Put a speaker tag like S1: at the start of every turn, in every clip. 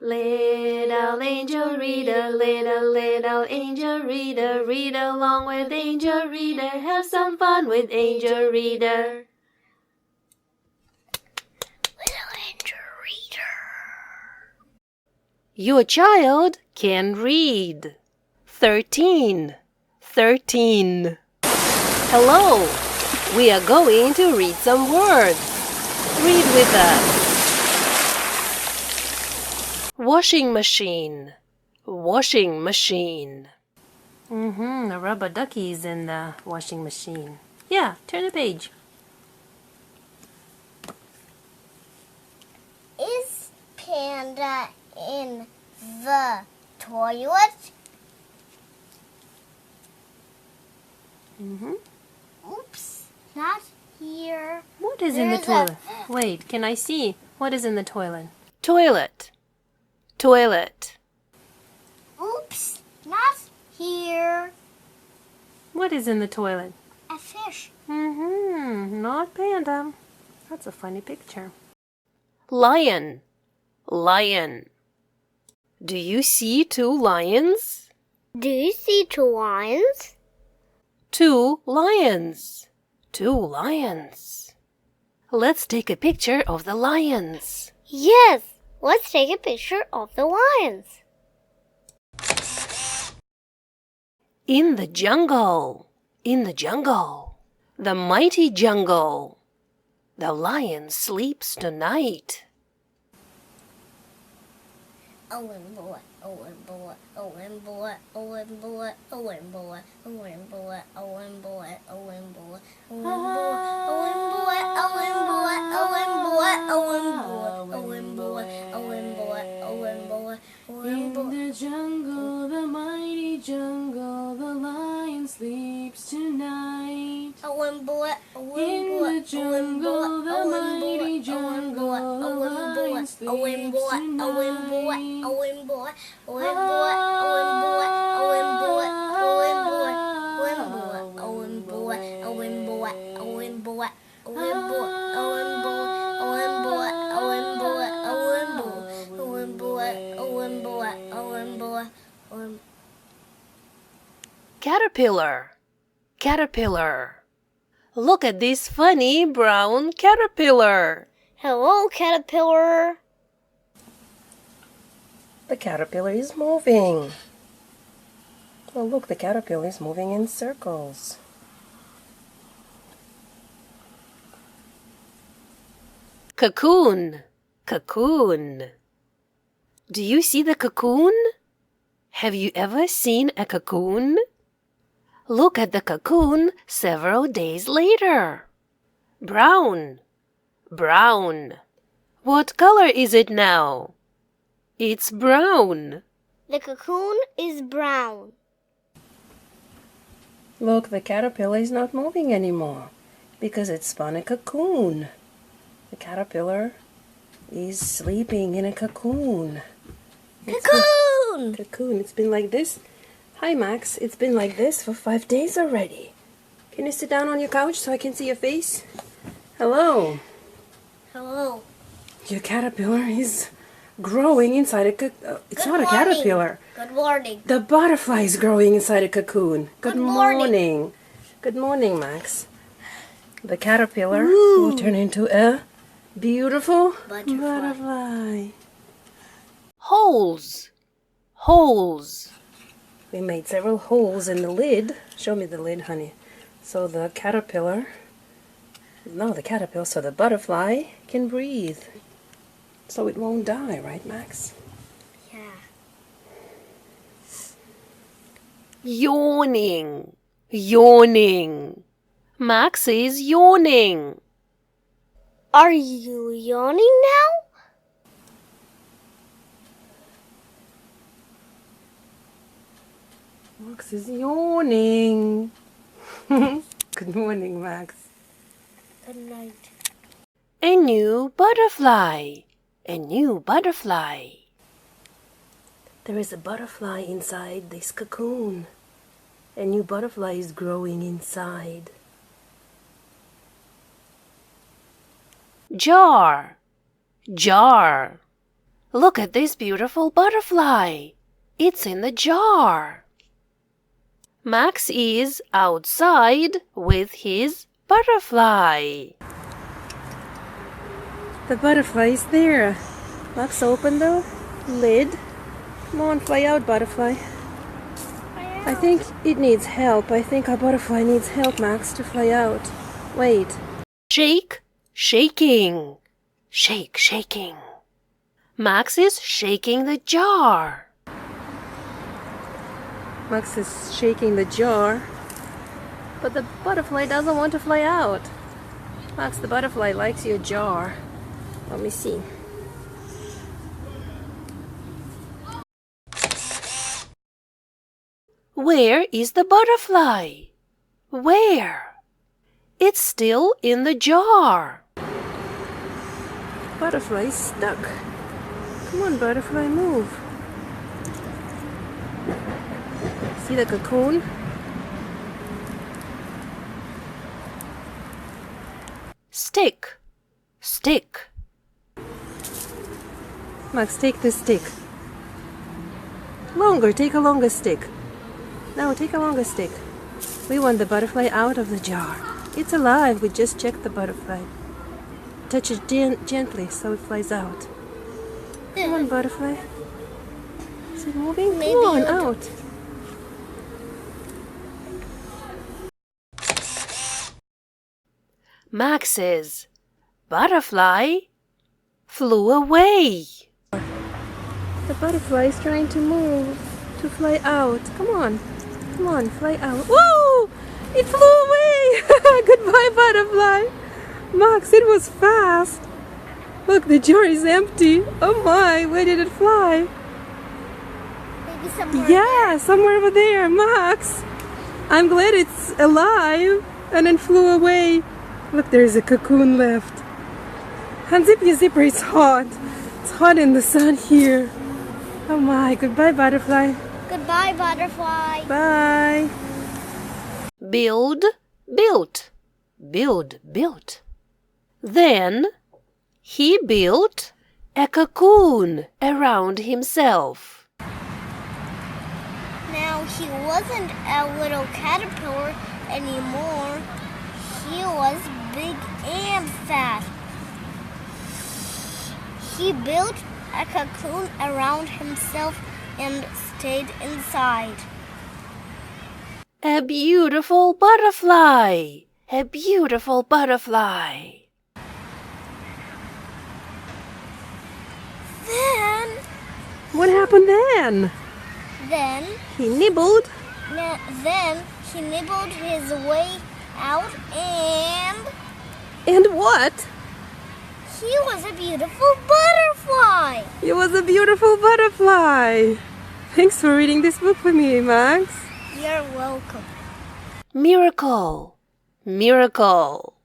S1: Little angel reader, little angel reader, read along with angel reader, have some fun with angel reader. Little angel reader. Your child can read. 13. Hello. We are going to read some words. Read with us. Washing machine. A rubber ducky is in the washing machine. Yeah, turn the page.
S2: Is Panda in the toilet? Oops, not here.
S1: What is in the toilet? Wait, can I see? What is in the toilet? Toilet.
S2: Oops, not here.
S1: What is in the toilet?
S2: A fish.
S1: Not panda. That's a funny picture. Lion. Do you see 2 lions?
S2: Do you see 2 lions?
S1: 2 lions. Let's take a picture of the lions.
S2: Yes, let's take a picture of the lions.
S1: In the jungle. The mighty jungle. The lion sleeps tonight.
S2: Owen boy, Owen boy, Owen boy, Owen boy, Owen boy, Owen boy, Owen boy, Owen boy, Owen boy, Owen boy, Owen boy, Owen boy, Owen boy, Owen boy, Owen boy, Owen boy.
S1: In the jungle, the mighty jungle, the lion sleeps tonight.
S2: Owen boy, Owen boy,
S1: In the jungle, the mighty jungle, the lion sleeps tonight.
S2: Owen boy, Owen boy, Owen boy, Owen boy, Owen boy, Owen boy, Owen boy, Owen boy, Owen boy, Owen boy, Owen boy, Owen boy, Owen boy, Owen boy, Owen boy, Owen.
S1: Caterpillar. Look at this funny brown caterpillar.
S2: Hello, caterpillar.
S1: The caterpillar is moving. Oh, look, the caterpillar is moving in circles. Cocoon. Do you see the cocoon? Have you ever seen a cocoon? Look at the cocoon several days later. Brown. What color is it now? It's brown.
S2: The cocoon is brown.
S1: Look, the caterpillar is not moving anymore because it spun a cocoon. The caterpillar is sleeping in a cocoon.
S2: Cocoon!
S1: It's been like this. Hi, Max. It's been like this for 5 days already. Can you sit down on your couch so I can see your face? Hello.
S2: Hello.
S1: Your caterpillar is growing inside a cocoon. It's not a caterpillar.
S2: Good morning.
S1: The butterfly is growing inside a cocoon.
S2: Good morning.
S1: Good morning, Max. The caterpillar will turn into a beautiful butterfly. Holes. We made several holes in the lid. Show me the lid, honey. So the butterfly can breathe. So it won't die, right, Max?
S2: Yeah.
S1: Yawning. Max is yawning.
S2: Are you yawning now?
S1: Max is yawning. Good morning, Max.
S2: Good night.
S1: A new butterfly. There is a butterfly inside this cocoon. A new butterfly is growing inside. Jar. Look at this beautiful butterfly. It's in the jar. Max is outside with his butterfly.
S3: The butterfly is there. Max, open the lid. Come on, fly out, butterfly. I think it needs help. I think our butterfly needs help, Max, to fly out. Wait.
S1: Shake, shaking. Shake, shaking. Max is shaking the jar.
S3: Max is shaking the jar. But the butterfly doesn't want to fly out. Max, the butterfly likes your jar. Let me see.
S1: Where is the butterfly? Where? It's still in the jar.
S3: Butterfly is stuck. Come on, butterfly, move. See the cocoon?
S1: Stick, stick.
S3: Max, take the stick. Longer, take a longer stick. No, take a longer stick. We want the butterfly out of the jar. It's alive, we just checked the butterfly. Touch it gently so it flies out. Come on, butterfly. Is it moving?
S2: Maybe
S3: Come on,
S2: you'll
S3: out.
S1: Max's butterfly flew away.
S3: The butterfly is trying to move, to fly out. Come on, fly out. Whoa! It flew away! Goodbye, butterfly. Max, it was fast. Look, the jar is empty. Oh my, where did it fly?
S2: Maybe somewhere.
S3: Yeah, somewhere over there, Max. I'm glad it's alive and then flew away. Look, there's a cocoon left. Unzip your zipper, it's hot. It's hot in the sun here. Oh my, goodbye, butterfly.
S2: Goodbye, butterfly.
S3: Bye.
S1: Build, built. Build, built. Then he built a cocoon around himself.
S2: Now he wasn't a little caterpillar anymore. He was big and fat. He built a cocoon around himself and stayed inside.
S1: A beautiful butterfly. A beautiful butterfly.
S3: What happened then?
S2: Then
S3: He nibbled.
S2: he nibbled his way out and
S3: And what?
S2: he was a beautiful butterfly.
S3: It was a beautiful butterfly. Thanks for reading this book for me, Max.
S2: You're welcome.
S1: Miracle. Miracle.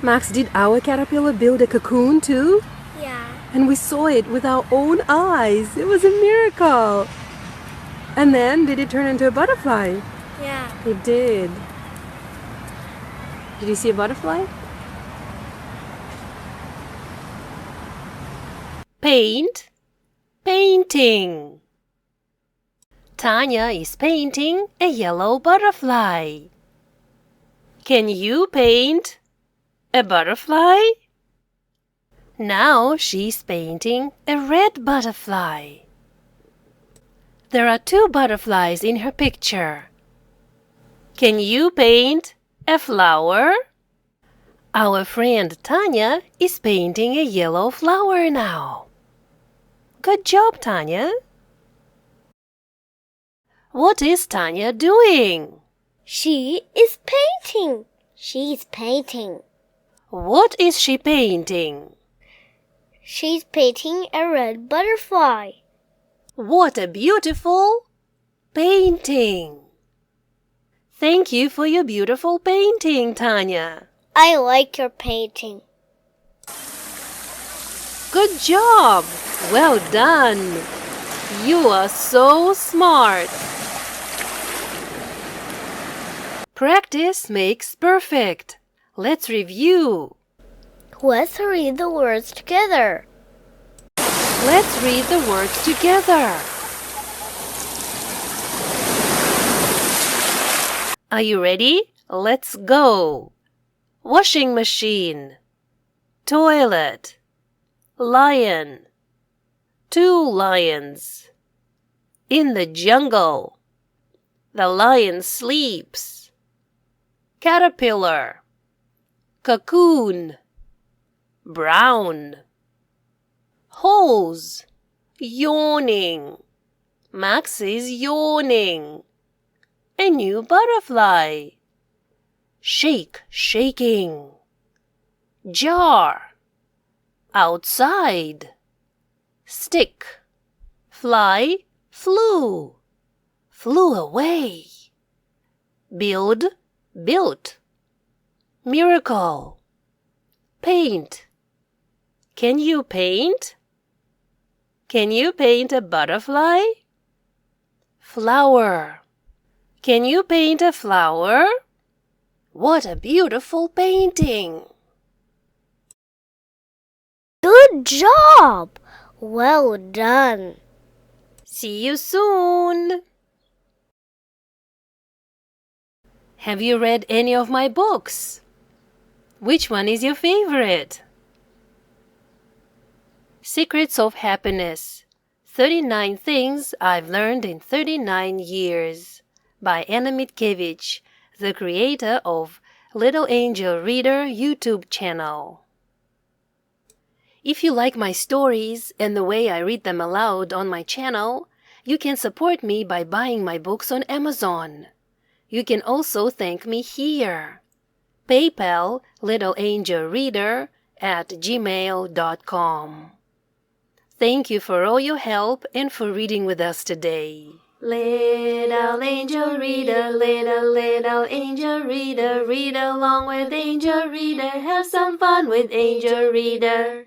S3: Max, did our caterpillar build a cocoon too?
S2: Yeah.
S3: And we saw it with our own eyes. It was a miracle. And then, did it turn into a butterfly?
S2: Yeah.
S3: It did. Did you see a butterfly?
S1: Paint. Painting. Tanya is painting a yellow butterfly. Can you paint a butterfly? Now she's painting a red butterfly. There are two butterflies in her picture. Can you paint a flower? Our friend Tanya is painting a yellow flower now. Good job, Tanya. What is Tanya doing?
S2: She is painting. She's painting.
S1: What is she painting?
S2: She's painting a red butterfly.
S1: What a beautiful painting! Thank you for your beautiful painting, Tanya.
S2: I like your painting.
S1: Good job! Well done! You are so smart. Practice makes perfect. Let's review.
S2: Let's read the words together.
S1: Let's read the words together. Are you ready? Let's go. Washing machine, toilet, lion, 2 lions. In the jungle, the lion sleeps. Caterpillar, cocoon, brown. Hose, yawning. Max is yawning. A new butterfly. Shake, shaking. Jar, outside. Stick, fly, flew. Flew away. Build, built. Miracle, paint. Can you paint? Can you paint a butterfly? Flower. Can you paint a flower? What a beautiful painting!
S2: Good job! Well done.
S1: See you soon! Have you read any of my books? Which one is your favorite? Secrets of Happiness, 39 Things I've Learned in 39 Years by Anna Mitkevich, the creator of Little Angel Reader YouTube channel. If you like my stories and the way I read them aloud on my channel, you can support me by buying my books on Amazon. You can also thank me here. PayPal littleangelreader@gmail.com. Thank you for all your help and for reading with us today. Little angel reader, little angel reader, read along with angel reader, have some fun with angel reader.